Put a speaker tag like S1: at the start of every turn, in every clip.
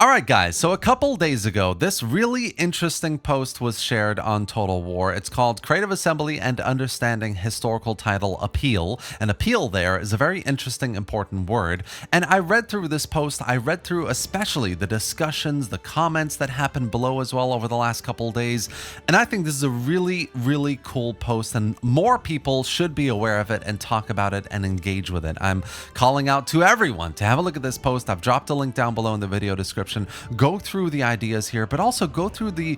S1: All right, guys, so a couple days ago, this really interesting post was shared on Total War. It's called Creative Assembly and Understanding Historical Title Appeal. And appeal there is a very interesting, important word. And I read through this post. I read through especially the discussions, the comments that happened below as well over the last couple days. And I think this is a really, really cool post, and more people should be aware of it and talk about it and engage with it. I'm calling out to everyone to have a look at this post. I've dropped a link down below in the video description. Go through the ideas here, but also go through the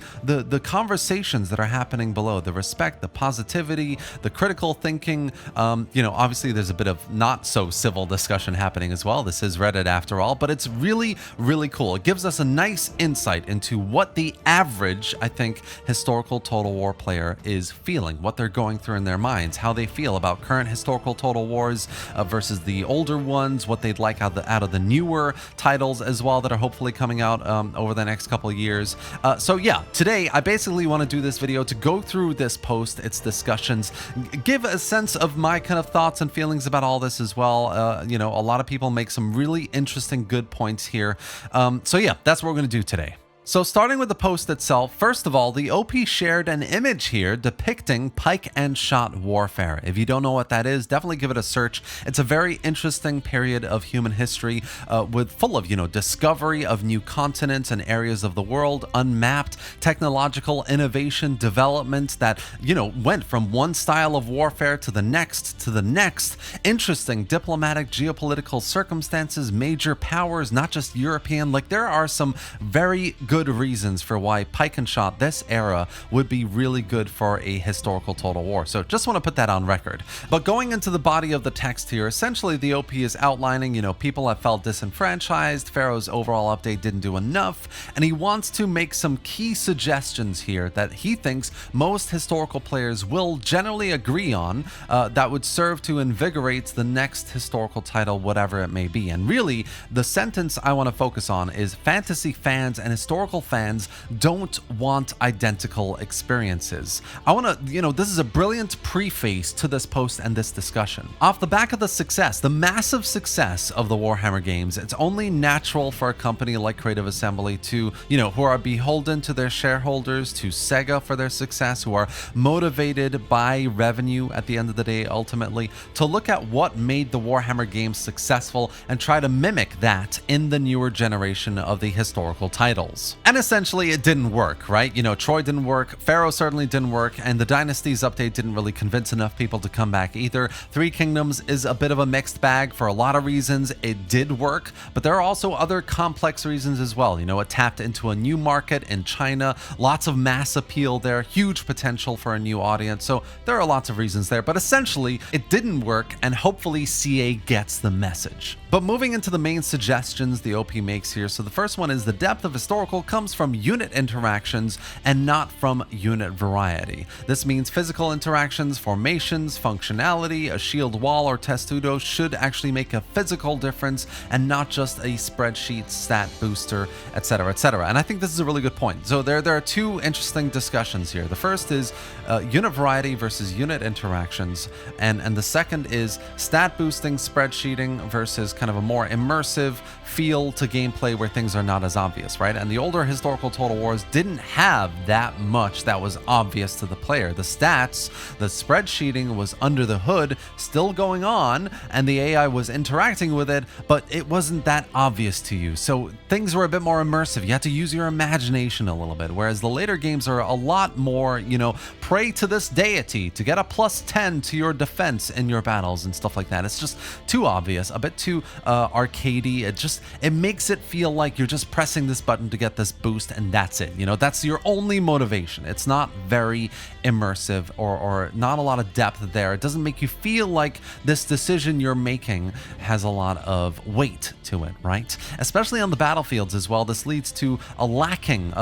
S1: conversations that are happening below, the respect, the positivity, the critical thinking. Obviously there's a bit of not so civil discussion happening as well. This is Reddit after all, but it's really, really cool. It gives us a nice insight into what the average, I think, historical Total War player is feeling, what they're going through in their minds, how they feel about current historical Total Wars versus the older ones, what they'd like out of the newer titles as well that are hopefully coming out over the next couple of years. So yeah, today I basically want to do this video to go through this post, its discussions, give a sense of my kind of thoughts and feelings about all this as well. A lot of people make some really interesting, good points here. So yeah, that's what we're going to do today. So starting with the post itself, first of all, the OP shared an image here depicting pike and shot warfare. If you don't know what that is, definitely give it a search. It's a very interesting period of human history full of, discovery of new continents and areas of the world, unmapped technological innovation, development that, went from one style of warfare to the next, interesting diplomatic, geopolitical circumstances, major powers, not just European. Like, there are some very good reasons for why pike and shot this era would be really good for a historical Total War. So just want to put that on record. But going into the body of the text here, essentially the OP is outlining, people have felt disenfranchised, Pharaoh's overall update didn't do enough, and he wants to make some key suggestions here that he thinks most historical players will generally agree on that would serve to invigorate the next historical title, whatever it may be. And really, the sentence I want to focus on is fantasy fans and historical fans don't want identical experiences. I want to, this is a brilliant preface to this post and this discussion. Off the back of the massive success of the Warhammer games, it's only natural for a company like Creative Assembly to, who are beholden to their shareholders, to Sega for their success, who are motivated by revenue at the end of the day, ultimately, to look at what made the Warhammer games successful and try to mimic that in the newer generation of the historical titles. And essentially it didn't work, right? Troy didn't work, Pharaoh certainly didn't work, and the Dynasties update didn't really convince enough people to come back either. Three Kingdoms is a bit of a mixed bag for a lot of reasons. It did work, but there are also other complex reasons as well. It tapped into a new market in China, lots of mass appeal there, huge potential for a new audience. So there are lots of reasons there, but essentially it didn't work, and hopefully CA gets the message. But moving into the main suggestions the OP makes here. So the first one is the depth of historical comes from unit interactions and not from unit variety. This means physical interactions, formations, functionality, a shield wall or testudo should actually make a physical difference and not just a spreadsheet stat booster, etc., etc. And I think this is a really good point. So there are two interesting discussions here. The first is unit variety versus unit interactions, and the second is stat boosting, spreadsheeting versus kind of a more immersive feel to gameplay where things are not as obvious, right? And the older historical Total Wars didn't have that much that was obvious to the player. The stats, the spreadsheeting was under the hood, still going on, and the AI was interacting with it, but it wasn't that obvious to you. So things were a bit more immersive. You had to use your imagination a little bit, whereas the later games are a lot more, pray to this deity to get a +10 to your defense in your battles and stuff like that. It's just too obvious, a bit too arcadey. It makes it feel like you're just pressing this button to get this boost and that's it. That's your only motivation. It's not very immersive or not a lot of depth there. It doesn't make you feel like this decision you're making has a lot of weight to it, right? Especially on the battlefields as well. This leads to a lessening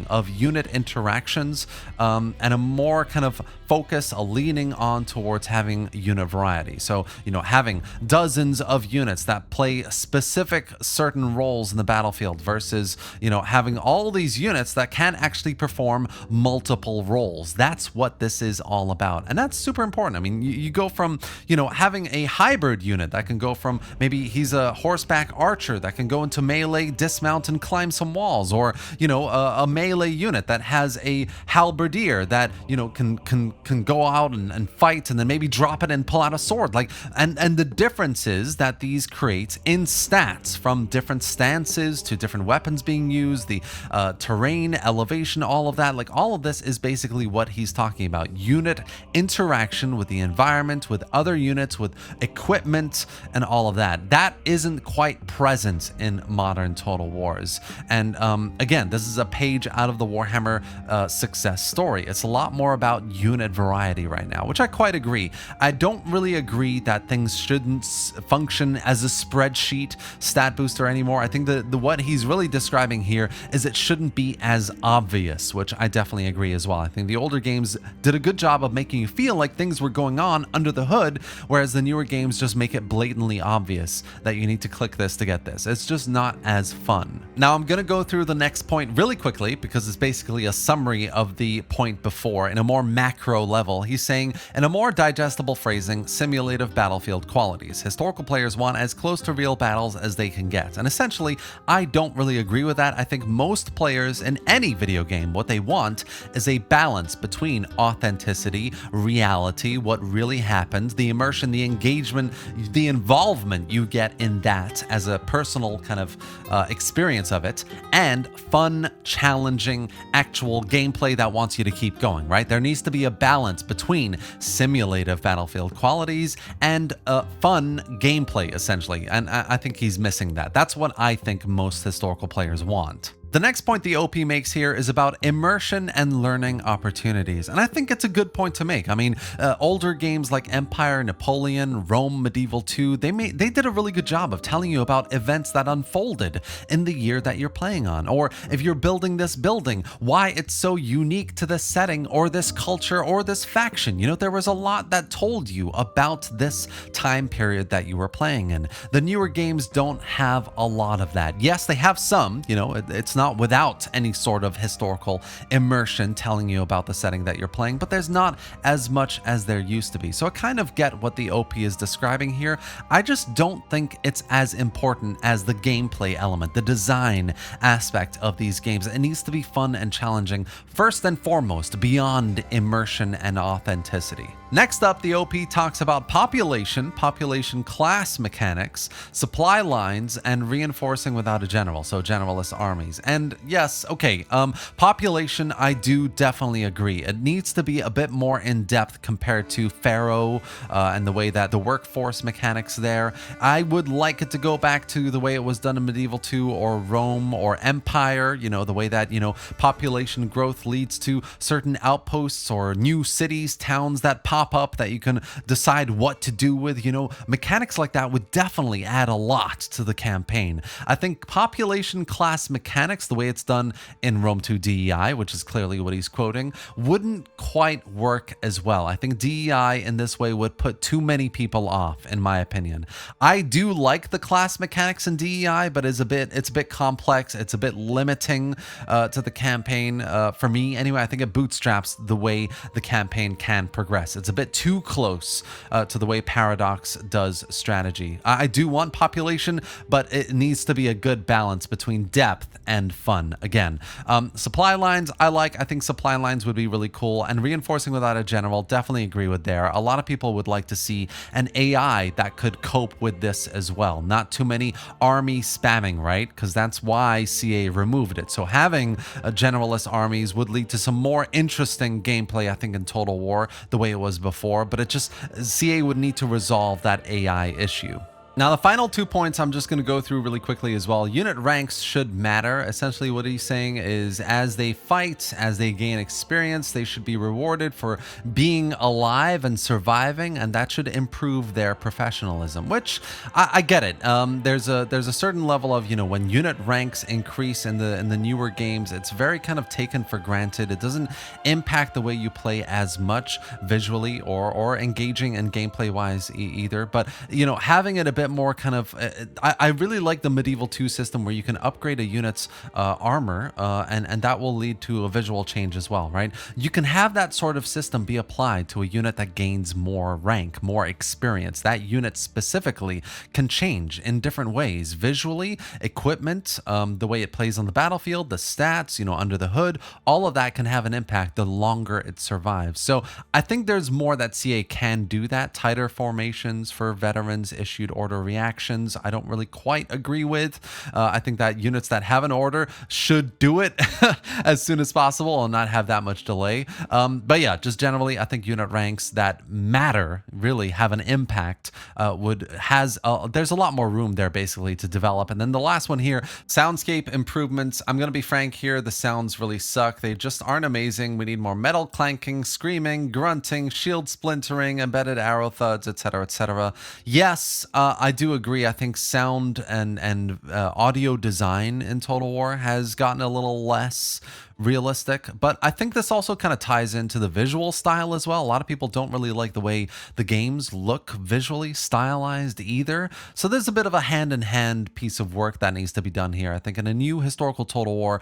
S1: of unit interactions and a more kind of focus, a leaning on towards having unit variety. So, having dozens of units that play specific certain roles in the battlefield versus, having all these units that can actually perform multiple roles. That's what this is all about. And that's super important. I mean, you go from, having a hybrid unit that can go from maybe he's a horseback archer that can go into melee, dismount, and climb some walls, or, a melee unit that has a halberdier that, can go out and fight and then maybe drop it and pull out a sword. And the difference is that these create in stats from different stances to different weapons being used, the terrain, elevation, all of that. All of this is basically what he's talking about. Unit interaction with the environment, with other units, with equipment, and all of that. That isn't quite present in modern Total Wars. And again, this is a page out of the Warhammer success story. It's a lot more about unit variety right now, which I quite agree. I don't really agree that things shouldn't function as a spreadsheet stat booster anymore. I think the what he's really describing here is it shouldn't be as obvious, which I definitely agree as well. I think the older games did a good job of making you feel like things were going on under the hood, whereas the newer games just make it blatantly obvious that you need to click this to get this. It's just not as fun. Now I'm going to go through the next point really quickly because it's basically a summary of the point before in a more macro level. He's saying, in a more digestible phrasing, simulative battlefield qualities. Historical players want as close to real battles as they can get. And essentially, I don't really agree with that. I think most players in any video game, what they want is a balance between authenticity, reality, what really happened, the immersion, the engagement, the involvement you get in that as a personal kind of experience of it, and fun, challenging, actual gameplay that wants you to keep going, right? There needs to be a balance between simulative battlefield qualities and fun gameplay, essentially. And I think he's missing that. That's what I think most historical players want. The next point the OP makes here is about immersion and learning opportunities, and I think it's a good point to make. I mean, older games like Empire, Napoleon, Rome, Medieval 2, they did a really good job of telling you about events that unfolded in the year that you're playing on, or if you're building this building, why it's so unique to this setting or this culture or this faction. There was a lot that told you about this time period that you were playing in. The newer games don't have a lot of that. Yes, they have some, it's not without any sort of historical immersion telling you about the setting that you're playing, but there's not as much as there used to be. So I kind of get what the OP is describing here. I just don't think it's as important as the gameplay element, the design aspect of these games. It needs to be fun and challenging first and foremost, beyond immersion and authenticity. Next up, the OP talks about population class mechanics, supply lines, and reinforcing without a general, so generalist armies. And yes, okay, population, I do definitely agree. It needs to be a bit more in depth compared to Pharaoh and the way that the workforce mechanics there. I would like it to go back to the way it was done in Medieval 2 or Rome or Empire, the way that, population growth leads to certain outposts or new cities, towns that pop up that you can decide what to do with. Mechanics like that would definitely add a lot to the campaign. I think population class mechanics, the way it's done in Rome 2 DEI, which is clearly what he's quoting, wouldn't quite work as well. I think DEI in this way would put too many people off, in my opinion. I do like the class mechanics in DEI, but it's a bit complex. It's a bit limiting to the campaign for me. Anyway, I think it bootstraps the way the campaign can progress. It's a bit too close to the way Paradox does strategy. I do want population, but it needs to be a good balance between depth and fun. Again, supply lines, I think supply lines would be really cool, and reinforcing without a general, definitely agree with there. A lot of people would like to see an AI that could cope with this as well. Not too many army spamming, right? Because that's why CA removed it. So having generalist armies would lead to some more interesting gameplay, I think, in Total War, the way it was before, but CA would need to resolve that AI issue. Now, the final 2 points I'm just going to go through really quickly as well. Unit ranks should matter. Essentially, what he's saying is as they fight, as they gain experience, they should be rewarded for being alive and surviving, and that should improve their professionalism, which I get it. There's a certain level of, when unit ranks increase in the newer games, it's very kind of taken for granted. It doesn't impact the way you play as much visually or engaging and gameplay wise either. But, having it a bit more kind of I really like the medieval 2 system where you can upgrade a unit's armor and that will lead to a visual change as well, right? You can have that sort of system be applied to a unit that gains more rank, more experience. That unit specifically can change in different ways, visually, equipment, the way it plays on the battlefield, the stats, under the hood, all of that can have an impact the longer it survives. So I think there's more that CA can do. That tighter formations for veterans, issued order reactions, I don't really quite agree with. I think that units that have an order should do it as soon as possible and not have that much delay. But yeah, just generally, I think unit ranks that matter, really have an impact, there's a lot more room there basically to develop. And then the last one here, soundscape improvements. I'm going to be frank here, the sounds really suck. They just aren't amazing. We need more metal clanking, screaming, grunting, shield splintering, embedded arrow thuds, etc., etc. Yes, I do agree. I think sound and audio design in Total War has gotten a little less realistic, but I think this also kind of ties into the visual style as well. A lot of people don't really like the way the games look visually stylized either. So there's a bit of a hand-in-hand piece of work that needs to be done here. I think in a new historical Total War,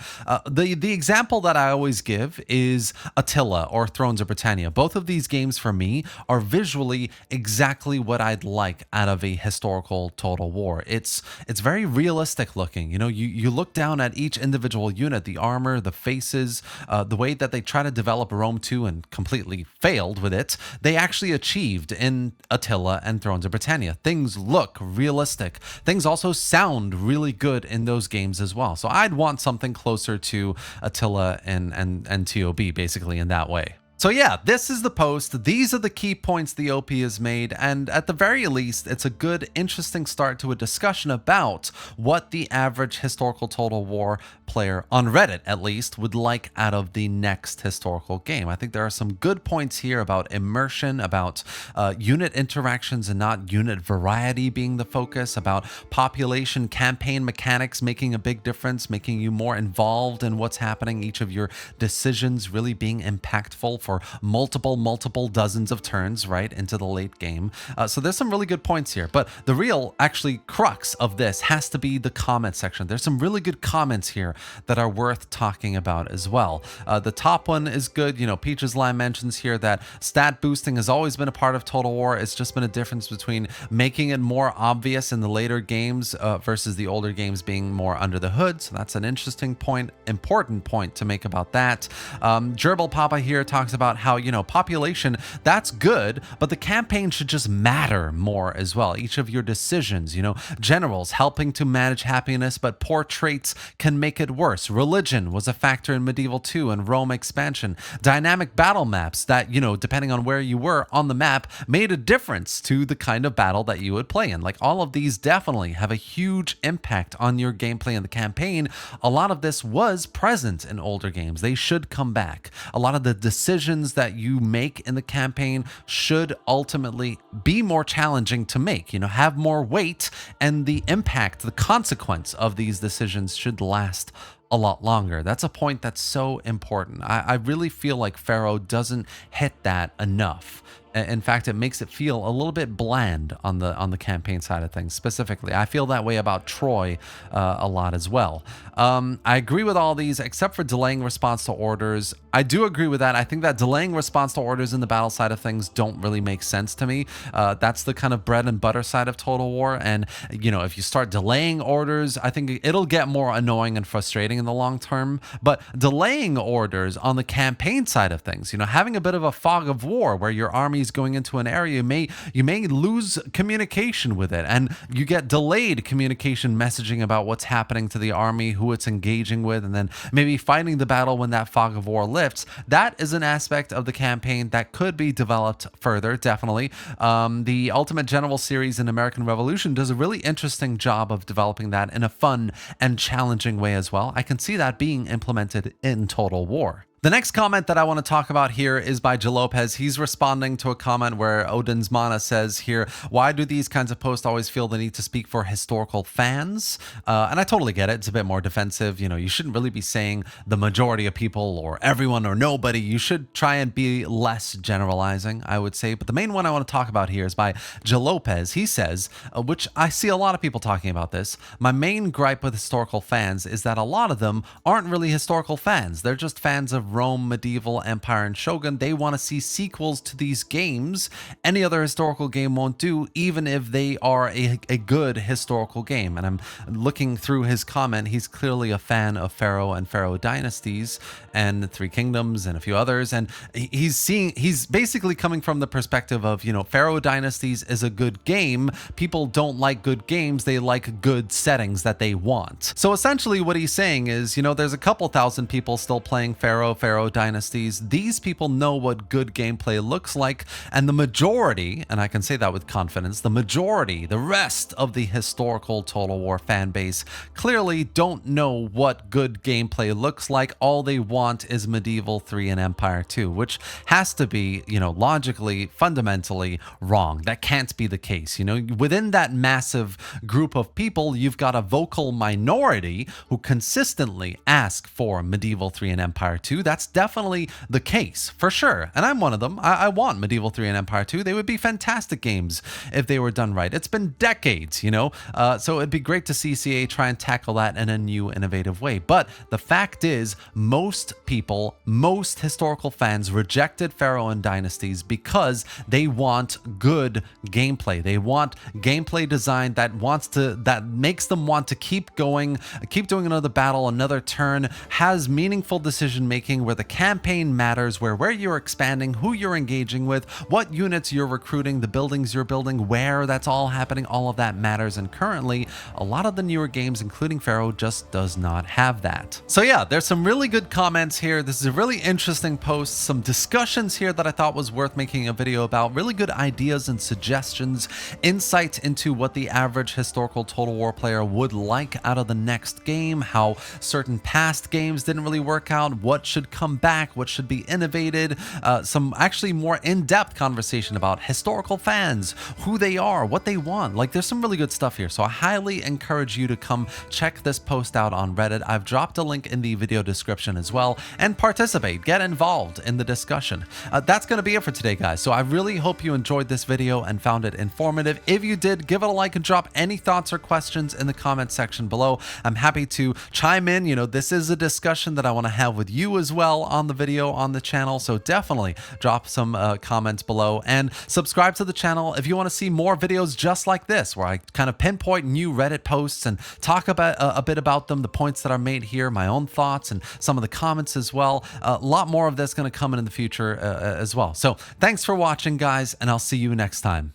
S1: the example that I always give is Attila or Thrones of Britannia. Both of these games for me are visually exactly what I'd like out of a historical Total War. It's very realistic looking. You look down at each individual unit, the armor, the face, the way that they try to develop Rome 2 and completely failed with it, they actually achieved in Attila and Thrones of Britannia. Things look realistic. Things also sound really good in those games as well. So I'd want something closer to Attila and TOB basically in that way. So yeah, this is the post. These are the key points the OP has made, and at the very least, it's a good, interesting start to a discussion about what the average historical Total War player, on Reddit at least, would like out of the next historical game. I think there are some good points here about immersion, about unit interactions and not unit variety being the focus, about population campaign mechanics making a big difference, making you more involved in what's happening, each of your decisions really being impactful for multiple dozens of turns right into the late game. So there's some really good points here, but the real actually crux of this has to be the comment section. There's some really good comments here that are worth talking about as well. The top one is good. Peach's Line mentions here that stat boosting has always been a part of Total War. It's just been a difference between making it more obvious in the later games versus the older games being more under the hood. So that's an interesting point, important point to make about that. Gerbil Papa here talks about how, population, that's good, but the campaign should just matter more as well. Each of your decisions, generals helping to manage happiness, but poor traits can make it worse. Religion was a factor in Medieval 2 and Rome expansion. Dynamic battle maps that, depending on where you were on the map, made a difference to the kind of battle that you would play in. Like, all of these definitely have a huge impact on your gameplay in the campaign. A lot of this was present in older games. They should come back. A lot of the decisions that you make in the campaign should ultimately be more challenging to make, have more weight, and the impact, the consequence of these decisions should last a lot longer. That's a point that's so important. I really feel like Pharaoh doesn't hit that enough. In fact, it makes it feel a little bit bland on the campaign side of things. Specifically, I feel that way about Troy a lot as well. I agree with all these except for delaying response to orders. I do agree with that. I think that delaying response to orders in the battle side of things don't really make sense to me. That's the kind of bread and butter side of Total War. And, if you start delaying orders, I think it'll get more annoying and frustrating in the long term. But delaying orders on the campaign side of things, having a bit of a fog of war where your army going into an area, you may lose communication with it, and you get delayed communication messaging about what's happening to the army, who it's engaging with, and then maybe fighting the battle when that fog of war lifts. lifts, that is an aspect of the campaign that could be developed further, definitely. The Ultimate General series in American Revolution does a really interesting job of developing that in a fun and challenging way as well. I can see that being implemented in Total War. The next comment that I want to talk about here is by Jalopez. He's responding to a comment where Odin's Mana says here, why do these kinds of posts always feel the need to speak for historical fans? And I totally get it. It's a bit more defensive. You know, you shouldn't really be saying the majority of people or everyone or nobody. You should try and be less generalizing, I would say. But the main one I want to talk about here is by Jalopez. He says, which I see a lot of people talking about this, my main gripe with historical fans is that a lot of them aren't really historical fans. They're just fans of Rome, medieval, empire, and shogun. They want to see sequels to these games. Any other historical game won't do, even if they are a good historical game. And I'm looking through his comment. He's clearly a fan of Pharaoh and Pharaoh dynasties and Three Kingdoms and a few others. And he's basically coming from the perspective of, you know, Pharaoh dynasties is a good game. People don't like good games. They like good settings that they want. So essentially what he's saying is, you know, there's a couple thousand people still playing Pharaoh dynasties. These people know what good gameplay looks like, and the majority, and I can say that with confidence, the majority, the rest of the historical Total War fan base clearly don't know what good gameplay looks like. All they want is Medieval 3 and Empire 2, which has to be, you know, logically, fundamentally wrong. That can't be the case. You know, within that massive group of people, you've got a vocal minority who consistently ask for Medieval 3 and Empire 2. That's definitely the case, for sure. And I'm one of them. I want Medieval 3 and Empire 2. They would be fantastic games if they were done right. It's been decades, you know? So it'd be great to see CA try and tackle that in a new, innovative way. But the fact is, most people, most historical fans rejected Pharaoh and Dynasties because they want good gameplay. They want gameplay design that makes them want to keep going, keep doing another battle, another turn, has meaningful decision making where the campaign matters, where you're expanding, who you're engaging with, what units you're recruiting, the buildings you're building, where that's all happening, all of that matters. And currently, a lot of the newer games, including Pharaoh, just does not have that. So yeah, there's some really good comments here. This is a really interesting post, some discussions here that I thought was worth making a video about, really good ideas and suggestions, insight into what the average historical Total War player would like out of the next game, how certain past games didn't really work out, what should come back, what should be innovated, some actually more in-depth conversation about historical fans, who they are, what they want. Like, there's some really good stuff here. So I highly encourage you to come check this post out on Reddit. I've dropped a link in the video description as well, and participate, get involved in the discussion. That's going to be it for today, guys. So I really hope you enjoyed this video and found it informative. If you did, give it a like and drop any thoughts or questions in the comment section below. I'm happy to chime in. You know, this is a discussion that I want to have with you as well on the video, on the channel. So definitely drop some comments below and subscribe to the channel if you want to see more videos just like this, where I kind of pinpoint new Reddit posts and talk about a bit about them, the points that are made here, my own thoughts, and some of the comments as well. A lot more of this going to come in the future as well. So thanks for watching, guys, and I'll see you next time.